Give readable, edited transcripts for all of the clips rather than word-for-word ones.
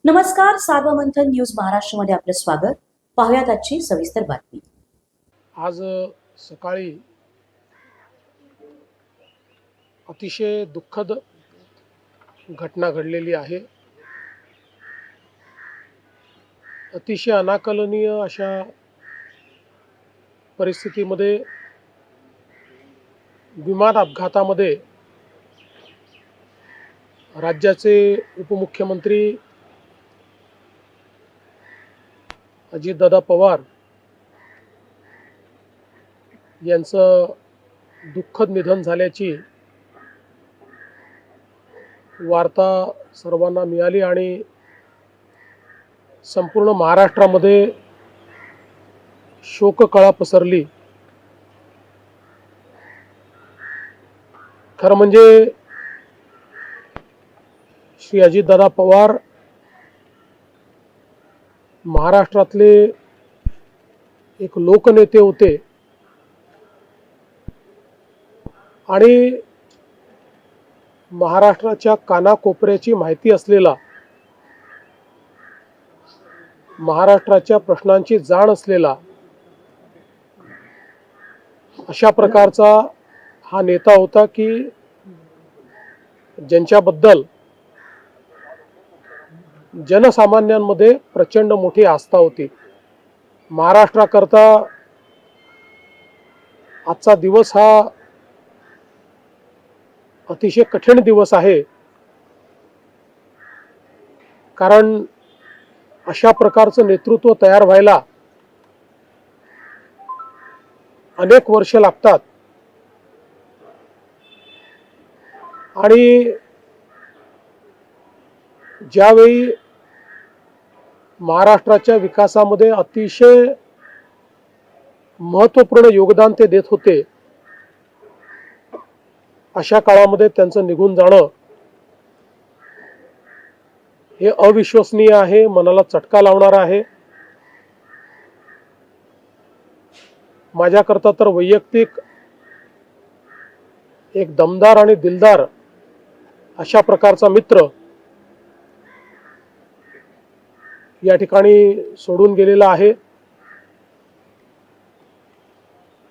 नमस्कार, सार्वमंथन न्यूज महाराष्ट्रमध्ये आपलं स्वागत. पाहुयात आजची सविस्तर बातमी. आज सकाळी अतिशय दुःखद घटना घडलेली आहे. अतिशय अनाकलनीय अशा परिस्थितीमध्ये विमान अपघातामध्ये राज्याचे उपमुख्यमंत्री अजितदादा पवार यांचं दुःखद निधन झाल्याची वार्ता सर्वांना मिळाली आणि संपूर्ण महाराष्ट्रामध्ये शोककळा पसरली. खरं म्हणजे श्री अजितदादा पवार महाराष्ट्रातले एक लोकनेते होते आणि महाराष्ट्राच्या कानाकोपऱ्याची माहिती असलेला, महाराष्ट्राच्या प्रश्नांची जाण असलेला अशा प्रकारचा हा नेता होता की ज्यांच्याबद्दल जनसामान्यांमध्ये प्रचंड मोठी आस्था होती. महाराष्ट्राकरता आजचा दिवस हा अतिशय कठीण दिवस आहे, कारण अशा प्रकारचं नेतृत्व तयार व्हायला अनेक वर्ष लागतात आणि ज्यावेळी महाराष्ट्राच्या विकासामध्ये अतिशय महत्त्वपूर्ण योगदान ते देत होते, अशा काळामध्ये त्यांचं निघून जाणं हे अविश्वसनीय आहे, मनाला चटका लावणारा आहे. माझ्याकरता तर वैयक्तिक एक दमदार आणि दिलदार अशा प्रकारचा मित्र या ठिकाणी सोडून गेलेला आहे.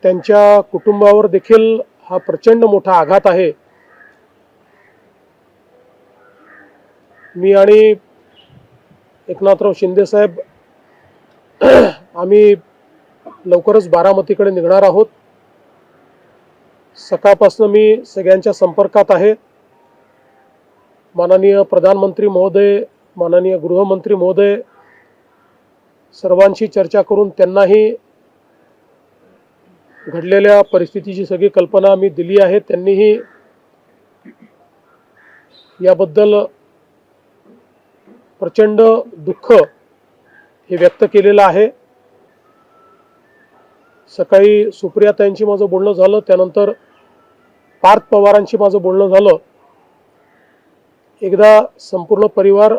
त्यांच्या कुटुंबावर देखील हा प्रचंड मोठा आघात आहे. मी आणि एकनाथराव शिंदे साहेब आम्ही लवकरच बारामतीकडे निघणार आहोत. सकाळपासून मी सगळ्यांच्या संपर्कात आहे. माननीय प्रधानमंत्री महोदय, माननीय गृहमंत्री महोदय, सर्वांशी चर्चा करून त्यांनाही घडलेल्या परिस्थितीची सगळी कल्पना मी दिली आहे. त्यांनीही याबद्दल प्रचंड दुःख हे व्यक्त केलेलं आहे. सकाळी सुप्रियाताईंशी माझं बोलणं झालं, त्यानंतर पार्थ पवारांशी माझं बोलणं झालं. एकदा संपूर्ण परिवार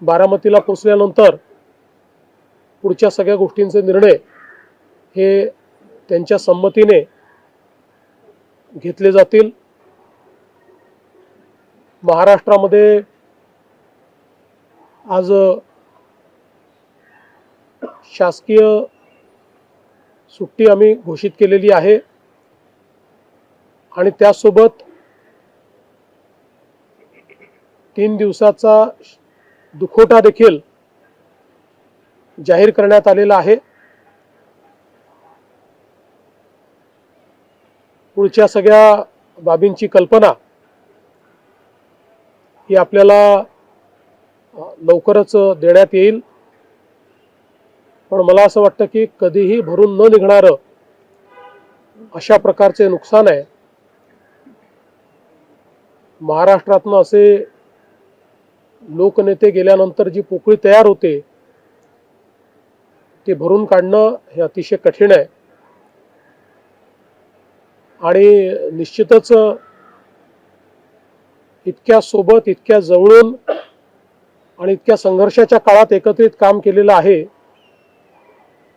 बारामतीला पोचल्यानंतर पुढच्या सगळ्या गोष्टींचे निर्णय हे त्यांच्या संमतीने घेतले जातील. महाराष्ट्रामध्ये आज शासकीय सुट्टी आम्ही घोषित केलेली आहे आणि त्यासोबत 3 दिवसाचा दुखवटा देखील जाहीर करण्यात आलेला आहे. पुढच्या सगळ्या बाबींची कल्पना ही आपल्याला लवकरच देण्यात येईल. पण मला असं वाटतं की कधीही भरून न निघणारं अशा प्रकारचे नुकसान आहे. महाराष्ट्रातनं असे लोकनेते गेल्यानंतर जी पोकळी तयार होते ते भरून काढणं हे अतिशय कठीण आहे आणि निश्चितच इतक्या सोबत, इतक्या जवळून आणि इतक्या संघर्षाच्या काळात एकत्रित काम केलेलं आहे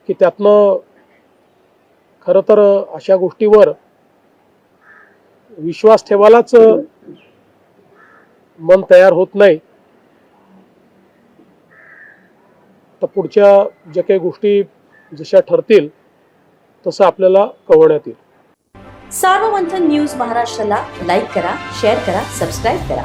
की त्यातनं खरं तर अशा गोष्टीवर विश्वास ठेवायलाच मन तयार होत नाही. आता पुढच्या ज्या काही गोष्टी जशा ठरतील तसं आपल्याला कळवण्यात येईल. सार्वमंथन न्यूज महाराष्ट्राला लाईक करा, शेअर करा, सबस्क्राईब करा.